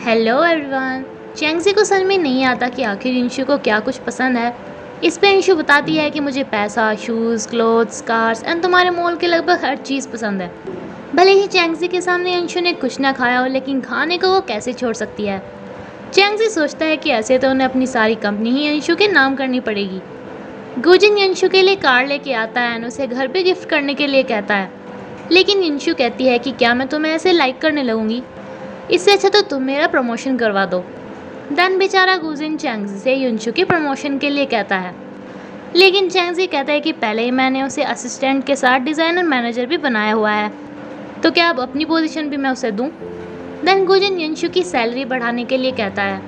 Hello everyone. चैंगजी को समझ में नहीं आता कि आखिर इंशु को क्या कुछ पसंद है। इस पे इंशु बताती है कि मुझे पैसा, शूज़, क्लोथ्स, कार्स एंड तुम्हारे मॉल के लगभग हर चीज़ पसंद है। भले ही चैंगजी के सामने अंशु ने कुछ ना खाया हो, लेकिन खाने को वो कैसे छोड़ सकती है। चैंगजी सोचता है कि ऐसे तो उन्हें अपनी सारी कंपनी ही अंशु के नाम करनी पड़ेगी। गुजिन अंशु के लिए कार लेके आता है और उसे घर पे गिफ्ट करने के लिए कहता है, लेकिन अंशु कहती है कि क्या मैं तुम्हें ऐसे लाइक करने लगूंगी, इससे अच्छा तो तुम मेरा प्रमोशन करवा दो। देन बेचारा गुजिन चैंगजी से युनशु के प्रमोशन के लिए कहता है, लेकिन चैंगजी कहता है कि पहले ही मैंने उसे असिस्टेंट के साथ डिज़ाइनर मैनेजर भी बनाया हुआ है, तो क्या अब अपनी पोजीशन भी मैं उसे दूं। देन गुजिन युनशु की सैलरी बढ़ाने के लिए कहता है।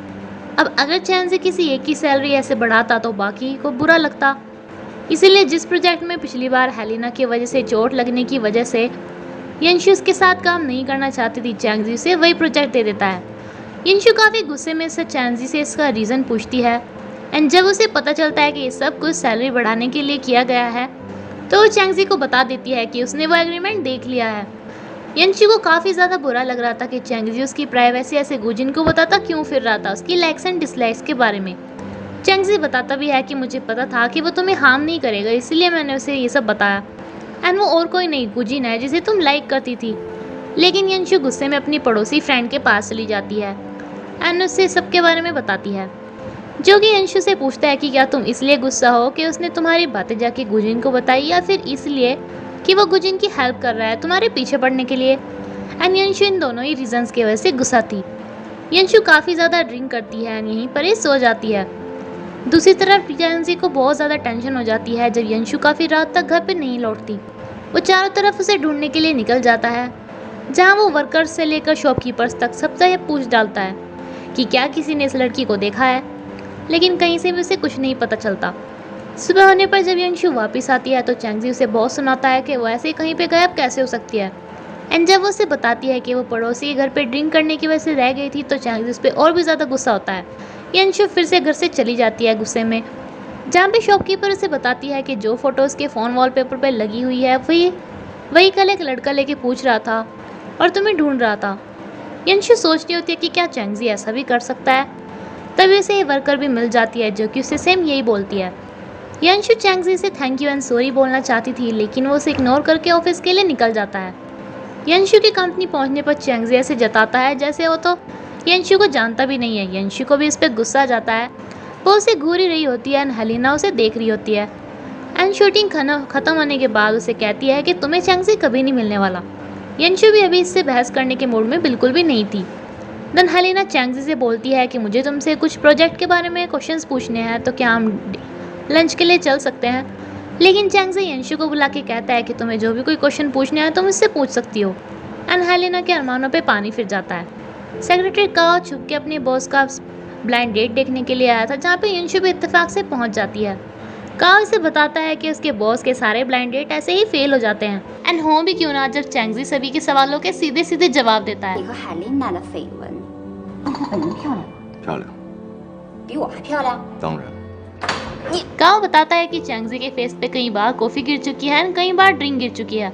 अब अगर चैंगजी किसी एक की सैलरी ऐसे बढ़ाता तो बाकी को बुरा लगता, इसीलिए जिस प्रोजेक्ट में पिछली बार हेलिना की वजह से चोट लगने की वजह से यंशु उसके साथ काम नहीं करना चाहती थी, चैंगजी से वही प्रोजेक्ट दे देता है। यंशु काफ़ी गुस्से में से चैंगजी से इसका रीज़न पूछती है एंड जब उसे पता चलता है कि ये सब कुछ सैलरी बढ़ाने के लिए किया गया है, तो वो चैंगजी को बता देती है कि उसने वो एग्रीमेंट देख लिया है। यंशु को काफ़ी ज़्यादा बुरा लग रहा था कि चैंगजी उसकी प्राइवेसी ऐसे गुजिन को बताता क्यों फिर रहा था, उसकी लाइक्स एंड डिसलाइक्स के बारे में। चैंगजी बताता भी है कि मुझे पता था कि वो तुम्हें हार्म नहीं करेगा, इसलिए मैंने उसे ये सब बताया, एंड वो और कोई नहीं गुजिन है जिसे तुम लाइक करती थी। लेकिन यंशु गुस्से में अपनी पड़ोसी फ्रेंड के पास चली जाती है एंड उससे सबके बारे में बताती है, जो कि यंशु से पूछता है कि क्या तुम इसलिए गुस्सा हो कि उसने तुम्हारी बातें जाके गुजिन को बताई, या फिर इसलिए कि वो गुजिन की हेल्प कर रहा है तुम्हारे पीछे पड़ने के लिए। एंड यंशु इन दोनों ही रीजंस की वजह से गुस्सा थी। यंशु काफ़ी ज़्यादा ड्रिंक करती है एंड यहीं पर ही सो जाती है। दूसरी तरफ चैंगजी को बहुत ज़्यादा टेंशन हो जाती है जब यंशु काफ़ी रात तक घर पर नहीं लौटती। वो चारों तरफ उसे ढूंढने के लिए निकल जाता है, जहां वो वर्कर्स से लेकर शॉपकीपर्स तक सबसे यह पूछ डालता है कि क्या किसी ने इस लड़की को देखा है, लेकिन कहीं से भी उसे कुछ नहीं पता चलता। सुबह होने पर जब यंशु वापस आती है तो चैंगजी उसे बहुत सुनाता है कि वो ऐसे कहीं पे गायब कैसे हो सकती है। एंड जब वो उसे बताती है कि वो पड़ोसी के घर पे ड्रिंक करने की वजह से रह गई थी, तो चैंगजी उस पर और भी ज़्यादा गुस्सा होता है। यंशु फिर से घर से चली जाती है गुस्से में, जहाँ पे शॉपकीपर उसे बताती है कि जो फोटोज़ के फ़ोन वॉलपेपर पर लगी हुई है वही कल एक लड़का लेके पूछ रहा था और तुम्हें ढूंढ रहा था। यंशु सोचती होती है कि क्या चैंगजी ऐसा भी कर सकता है। तभी उसे ये वर्कर भी मिल जाती है जो कि उसे सेम यही बोलती है। यंशु चैंगजी से थैंक यू एंड सॉरी बोलना चाहती थी, लेकिन वो उसे इग्नोर करके ऑफिस के लिए निकल जाता है। यंशु की कंपनी पहुंचने पर चैंगजी ऐसे जताता है जैसे वो तो यंशु को जानता भी नहीं है। यंशु को भी इस पर गुस्सा आ जाता है। वो उसे घूर ही रही होती है एंड हेलिना उसे देख रही होती है। एंड शूटिंग खत्म होने के बाद उसे कहती है कि तुम्हें चैंगजी कभी नहीं मिलने वाला। यंशु भी अभी इससे बहस करने के मूड में बिल्कुल भी नहीं थी। देन हेलिना चैंगजी से बोलती है कि मुझे तुमसे कुछ प्रोजेक्ट के बारे में क्वेश्चंस पूछने हैं, तो क्या हम लंच के लिए चल सकते हैं। लेकिन चैंगजी यंशु को बुला के कहता है कि तुम्हें जो भी कोई क्वेश्चन पूछने हैं तुम इससे पूछ सकती हो। एंड हेलिना के अरमानों पर पानी फिर जाता है। सेक्रेटरी काओ छुप के अपने बॉस का ब्लाइंड डेट देखने के लिए आया था, जहाँ पे यंशु भी इत्तेफाक से पहुंच जाती है। काओ इसे बताता है कि उसके बॉस के सारे ब्लाइंड डेट ऐसे ही फेल हो जाते हैं, एंड हो भी क्यों ना जब चैंगजी सभी के सवालों के सीधे सीधे जवाब देता है। 你和海琳娜的绯闻，很漂亮吗？漂亮，比我还漂亮？当然。 काओ बताता है कि चैंगजी के फेस पे कई बार कॉफी गिर चुकी है एंड कई बार ड्रिंक गिर चुकी है।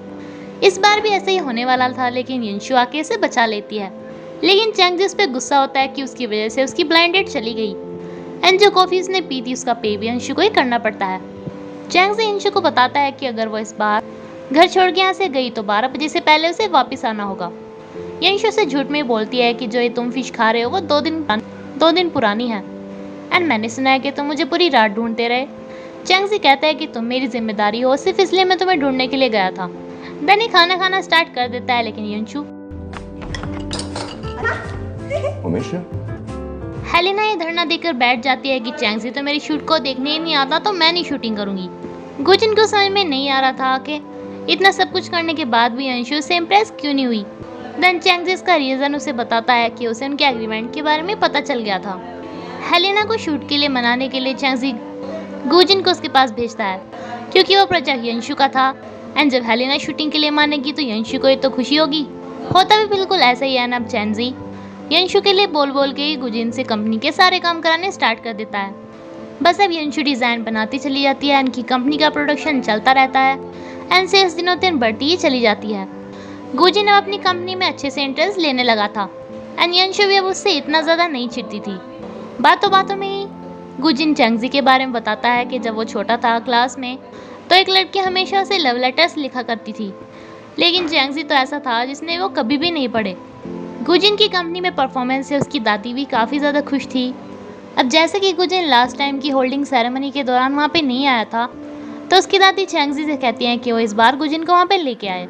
इस बार भी ऐसे ही होने वाला था, लेकिन यंशु आके इसे बचा लेती है। लेकिन चैंगजी उस पर गुस्सा होता है कि उसकी वजह से उसकी ब्लाइंड डेट चली गई, एंड जो कॉफ़ी उसने पी थी उसका पे भी अंशु को ही करना पड़ता है। चैंगजी अंशु को बताता है कि अगर वो इस बार घर छोड़ के यहाँ से गई तो 12 बजे से पहले उसे वापस आना होगा। यंशु से झूठ में बोलती है कि जो ये तुम फिश खा रहे हो वो 2 दिन पुरानी है, एंड मैंने सुना है कि तुम मुझे पूरी रात ढूंढते रहे। चैंगजी कहता है कि तुम मेरी जिम्मेदारी हो, सिर्फ इसलिए मैं तुम्हें ढूंढने के लिए गया था। देन ही खाना स्टार्ट कर देता है, लेकिन यंशु 我没事。 हेलिना ये धरना देकर बैठ जाती है कि चैंगजी तो मेरी शूट को देखने ही नहीं आता, तो मैं नहीं शूटिंग करूंगी। गुजिन को समझ में नहीं आ रहा था कि इतना सब कुछ करने के बाद भी अंशु से इम्प्रेस क्यों नहीं हुई। देन चैंगजी इसका रीज़न उसे बताता है कि उसे उनके एग्रीमेंट के बारे में पता चल गया था। हेलिना को शूट के लिए मनाने के लिए चैंगजी गुजिन को उसके पास भेजता है, क्योंकि वो प्रोजेक्ट यंशु का था। एंड जब हेलिना शूटिंग के लिए मानेगी तो यंशु को ये तो खुशी होगी। होता भी बिल्कुल ऐसा ही है ना। अब चैंगजी यंशु के लिए बोल बोल के गुजिन से कंपनी के सारे काम कराने स्टार्ट कर देता है। बस अब यंशु डिज़ाइन बनाती चली जाती है, इनकी कंपनी का प्रोडक्शन चलता रहता है एंड सेल्स दिनों दिन बढ़ती ही चली जाती है। गुजिन अब अपनी कंपनी में अच्छे से इंटरेस्ट लेने लगा था एंड यंशु भी अब उससे इतना ज़्यादा नहीं चिढ़ती थी। बातों बातों में ही गुजिन चैंगजी के बारे में बताता है कि जब वो छोटा था क्लास में तो एक लड़की हमेशा उसे लव लेटर्स लिखा करती थी, लेकिन चैंगजी तो ऐसा था जिसने वो कभी भी नहीं पढ़े। गुजिन की कंपनी में परफॉर्मेंस से उसकी दादी भी काफ़ी ज़्यादा खुश थी। अब जैसे कि गुजिन लास्ट टाइम की होल्डिंग सेरेमनी के दौरान वहाँ पे नहीं आया था, तो उसकी दादी चैंगजी से कहती हैं कि वो इस बार गुजिन को वहाँ पे लेके आए।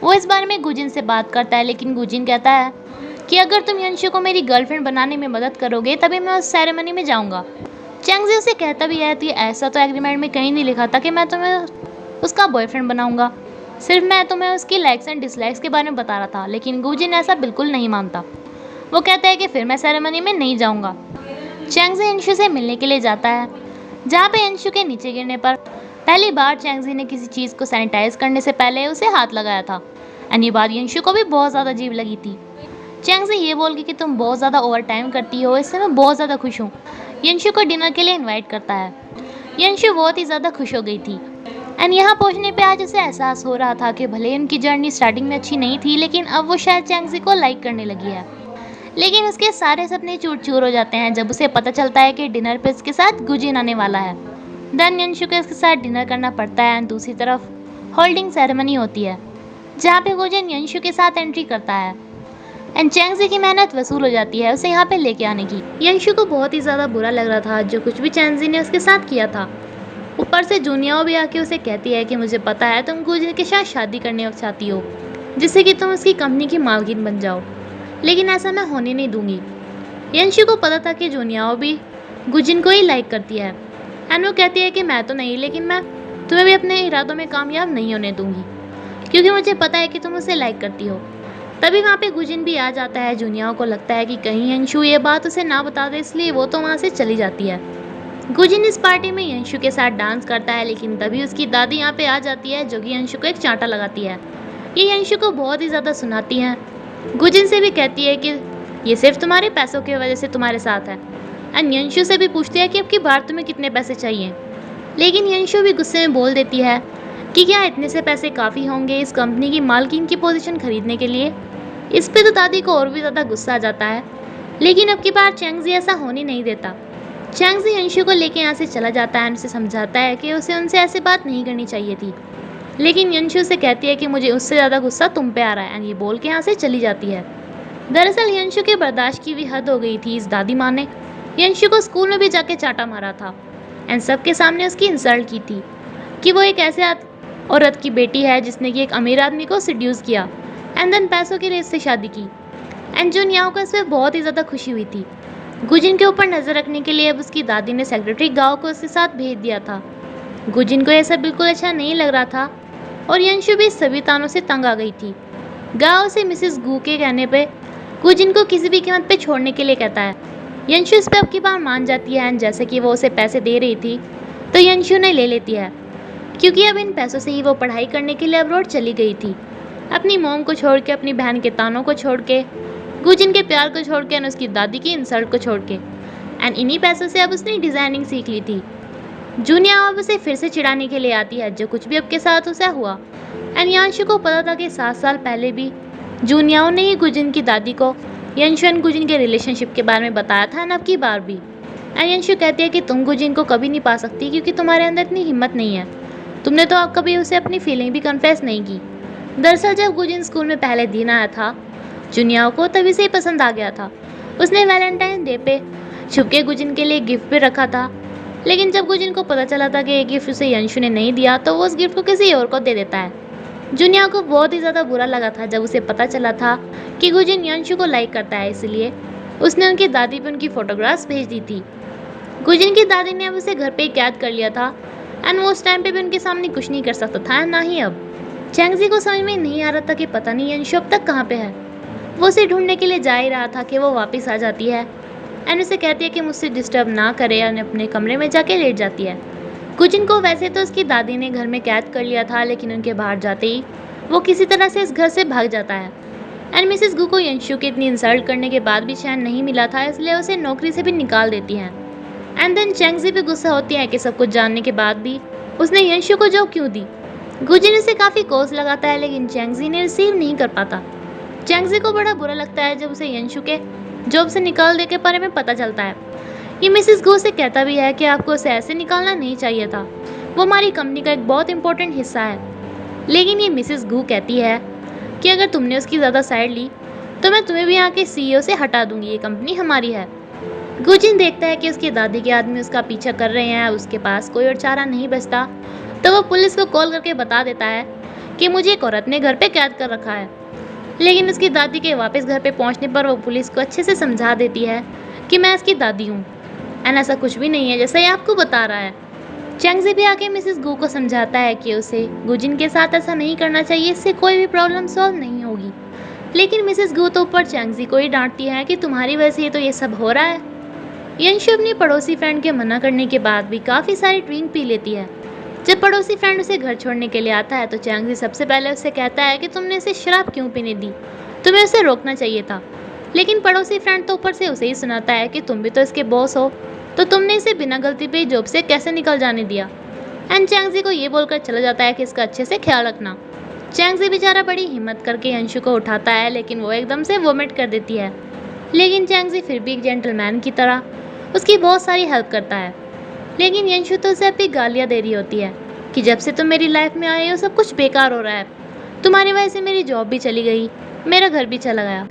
वो इस बारे में गुजिन से बात करता है, लेकिन गुजिन कहता है कि अगर तुम यंशु को मेरी गर्लफ्रेंड बनाने में मदद करोगे तभी मैं उस सेरेमनी में जाऊँगा। चैंगजी उसे कहता भी है कि ऐसा तो एग्रीमेंट में कहीं नहीं लिखा था कि मैं तुम्हें उसका बॉयफ्रेंड बनाऊंगा, सिर्फ मैं तुम्हें उसकी लाइक्स एंड डिसलाइक्स के बारे में बता रहा था। लेकिन गुजिन ऐसा बिल्कुल नहीं मानता। वो कहता है कि फिर मैं सेरेमनी में नहीं जाऊंगा। चैंगजी यंशु से मिलने के लिए जाता है, जहाँ पे यंशु के नीचे गिरने पर पहली बार चैंगजी ने किसी चीज़ को सैनिटाइज करने से पहले उसे हाथ लगाया था। एंड ये बात यंशु को भी बहुत ज़्यादा अजीब लगी थी। चैंगजी ये बोल के कि तुम बहुत ज़्यादा ओवर टाइम करती हो, इससे मैं बहुत ज़्यादा खुश हूँ, यंशु को डिनर के लिए इनवाइट करता है। यंशु बहुत ही ज़्यादा खुश हो गई थी। एंड यहाँ पहुँचने पे आज उसे एहसास हो रहा था कि भले उनकी जर्नी स्टार्टिंग में अच्छी नहीं थी, लेकिन अब वो शायद चैंगजी को लाइक करने लगी है। लेकिन उसके सारे सपने चूर चूर हो जाते हैं जब उसे पता चलता है कि डिनर पे उसके साथ गुजिन आने वाला है। देन यंशु को उसके साथ डिनर करना पड़ता है। एंड दूसरी तरफ होल्डिंग सेरेमनी होती है, जहाँ पे गुजिन यंशु के साथ एंट्री करता है। एंड चैंगजी की मेहनत वसूल हो जाती है उसे यहाँ पे लेके आने की। यंशु को बहुत ही ज़्यादा बुरा लग रहा था जो कुछ भी चैंगजी ने उसके साथ किया था। ऊपर से जुनियाओ भी आके उसे कहती है कि मुझे पता है तुम गुजिन के साथ शादी करने चाहती हो, जिससे कि तुम उसकी कंपनी की मालकिन बन जाओ, लेकिन ऐसा मैं होने नहीं दूंगी। यंशु को पता था कि जुनियाओ भी गुजिन को ही लाइक करती है। एंड वो कहती है कि मैं तो नहीं, लेकिन मैं तुम्हें भी अपने इरादों में कामयाब नहीं होने दूंगी, क्योंकि मुझे पता है कि तुम उसे लाइक करती हो। तभी वहाँ पे गुजिन भी आ जाता है। जुनियाओ को लगता है कि कहीं यंशु ये बात उसे ना बता दे, इसलिए वो तो वहाँ से चली जाती है। गुजिन इस पार्टी में यंशु के साथ डांस करता है, लेकिन तभी उसकी दादी यहाँ पे आ जाती है, जो कि यंशु को एक चांटा लगाती है। ये यंशु को बहुत ही ज़्यादा सुनाती हैं। गुजिन से भी कहती है कि ये सिर्फ तुम्हारे पैसों की वजह से तुम्हारे साथ है। एंड यंशु से भी पूछती है कि अब की बार तुम्हें कितने पैसे चाहिए, लेकिन यंशु भी गुस्से में बोल देती है कि क्या इतने से पैसे काफ़ी होंगे इस कंपनी की मालकिन की पोजीशन खरीदने के लिए। इस पे तो दादी को और भी ज़्यादा गुस्सा आ जाता है, लेकिन अब की बार चैंगजी ऐसा होने नहीं देता। चैंगजी यंशु को लेके यहाँ से चला जाता है और उसे समझाता है कि उसे उनसे ऐसे बात नहीं करनी चाहिए थी, लेकिन यंशु से कहती है कि मुझे उससे ज़्यादा गुस्सा तुम पे आ रहा है। एंड ये बोल के यहाँ से चली जाती है। दरअसल यंशु के बर्दाश्त की भी हद हो गई थी। इस दादी माँ ने यंशु को स्कूल में भी जाके चाटा मारा था एंड सबके सामने उसकी इंसल्ट की थी कि वो एक ऐसे औरत की बेटी है जिसने कि एक अमीर आदमी को सिड्यूस किया एंड देन पैसों की रेस से शादी की। एंड जुनियाओ को इस पर बहुत ही ज़्यादा खुशी हुई थी। गुजिन के ऊपर नज़र रखने के लिए अब उसकी दादी ने सेक्रेटरी गाओ को उसके साथ भेज दिया था। गुजिन को यह सब बिल्कुल अच्छा नहीं लग रहा था और यंशु भी सभी तानों से तंग आ गई थी। गाओ से मिसेस गू के कहने पे गुजिन को किसी भी कीमत पे छोड़ने के लिए कहता है। यंशु इस पर अब की बार मान जाती है एंड जैसे कि वो उसे पैसे दे रही थी तो यंशु ने ले लेती है, क्योंकि अब इन पैसों से ही वो पढ़ाई करने के लिए अब्रॉड चली गई थी। अपनी मोम को छोड़ के, अपनी बहन के तानों को छोड़ के, गुजिन के प्यार को छोड़ के, उसकी दादी की इंसल्ट को छोड़ के। एंड इन्हीं पैसों से अब उसने डिज़ाइनिंग सीख ली थी। जूनिया अब उसे फिर से चिढ़ाने के लिए आती है जो कुछ भी अब के साथ उसे हुआ। एंड यंशु को पता था कि 7 साल पहले भी जूनियाओं ने ही गुजिन की दादी को यंशु एंड गुजिन के रिलेशनशिप के बारे में बताया था। एंड अब की बार भी एंड यंशु कहती है कि तुम गुजिन को कभी नहीं पा सकती क्योंकि तुम्हारे अंदर इतनी हिम्मत नहीं है। तुमने तो अब कभी उसे अपनी फीलिंग भी कन्फेस नहीं की। दरअसल जब गुजिन स्कूल में पहले दिन आया था जूनियाओं को तभी से ही पसंद आ गया था। उसने वैलेंटाइन डे पे छुपके गुजिन के लिए गिफ्ट भी रखा था, लेकिन जब गुजिन को पता चला था कि ये गिफ्ट उसे यंशु ने नहीं दिया तो वो उस गिफ्ट को किसी और को दे देता है। जूनिया को बहुत ही ज़्यादा बुरा लगा था जब उसे पता चला था कि गुजिन यंशु को लाइक करता है, इसलिए उसने उनकी दादी पे उनकी फ़ोटोग्राफ्स भेज दी थी। गुजिन की दादी ने अब उसे घर पे ही कैद कर लिया था एंड वो उस टाइम पे भी उनके सामने कुछ नहीं कर सकता था, ना ही अब। चैंगजी को समझ में नहीं आ रहा था कि पता नहीं यंशु अब तक कहाँ पे है। वो उसे ढूंढने के लिए जा ही रहा था कि वो वापस आ जाती है एंड उसे कहती है कि मुझसे डिस्टर्ब ना करे एंड अपने कमरे में जाके लेट जाती है। गुजिन को वैसे तो उसकी दादी ने घर में कैद कर लिया था, लेकिन उनके बाहर जाते ही वो किसी तरह से इस घर से भाग जाता है। एंड मिसेस गू को यंशु की इतनी इंसल्ट करने के बाद भी चैन नहीं मिला था, इसलिए उसे नौकरी से भी निकाल देती हैं। एंड देन चैंगजी भी गुस्सा होती है कि सब कुछ जानने के बाद भी उसने यंशु को जॉब क्यों दी। गुजिन इसे काफ़ी कोस लगाता है, लेकिन चैंगजी ने रिसीव नहीं कर पाता। चैंगजी को बड़ा बुरा लगता है जब उसे यंशु के जॉब से निकाल दे के बारे में पता चलता है। ये मिसेस गो से कहता भी है कि आपको उसे ऐसे निकालना नहीं चाहिए था, वो हमारी कंपनी का एक बहुत इंपॉर्टेंट हिस्सा है। लेकिन ये मिसेस गू कहती है कि अगर तुमने उसकी ज़्यादा साइड ली तो मैं तुम्हें भी यहाँ के CEO से हटा दूंगी, ये कंपनी हमारी है। गुजिन देखता है कि उसकी दादी के आदमी उसका पीछा कर रहे हैं, उसके पास कोई और चारा नहीं बचता, तो वो पुलिस को कॉल करके बता देता है कि मुझे एक औरत ने घर पे कैद कर रखा है। लेकिन उसकी दादी के वापस घर पे पहुंचने पर वो पुलिस को अच्छे से समझा देती है कि मैं इसकी दादी हूँ एंड ऐसा कुछ भी नहीं है जैसा ये आपको बता रहा है। चैंगजी भी आके मिसेस गू को समझाता है कि उसे गुजिन के साथ ऐसा नहीं करना चाहिए, इससे कोई भी प्रॉब्लम सॉल्व नहीं होगी। लेकिन मिसेस गू तो ऊपर चैंगजी को ही डांटती है कि तुम्हारी वजह से तो ये सब हो रहा है। यंशु अपनी पड़ोसी फ्रेंड के मना करने के बाद भी काफ़ी सारी ड्रिंक पी लेती है। जब पड़ोसी फ्रेंड उसे घर छोड़ने के लिए आता है तो चैंगजी सबसे पहले उससे कहता है कि तुमने इसे शराब क्यों पीने दी, तुम्हें उसे रोकना चाहिए था। लेकिन पड़ोसी फ्रेंड तो ऊपर से उसे ही सुनाता है कि तुम भी तो इसके बॉस हो, तो तुमने इसे बिना गलती पे जॉब से कैसे निकल जाने दिया। एंड चैंगजी को ये बोलकर चला जाता है कि इसका अच्छे से ख्याल रखना। चैंगजी बेचारा बड़ी हिम्मत करके यंशु को उठाता है, लेकिन वो एकदम से वोमिट कर देती है। लेकिन चैंगजी फिर भी एक जेंटलमैन की तरह उसकी बहुत सारी हेल्प करता है। लेकिन यंशु तो उसे अपनी गालियाँ दे रही होती है कि जब से तुम मेरी लाइफ में आए हो सब कुछ बेकार हो रहा है, तुम्हारी वजह से मेरी जॉब भी चली गई, मेरा घर भी चला गया।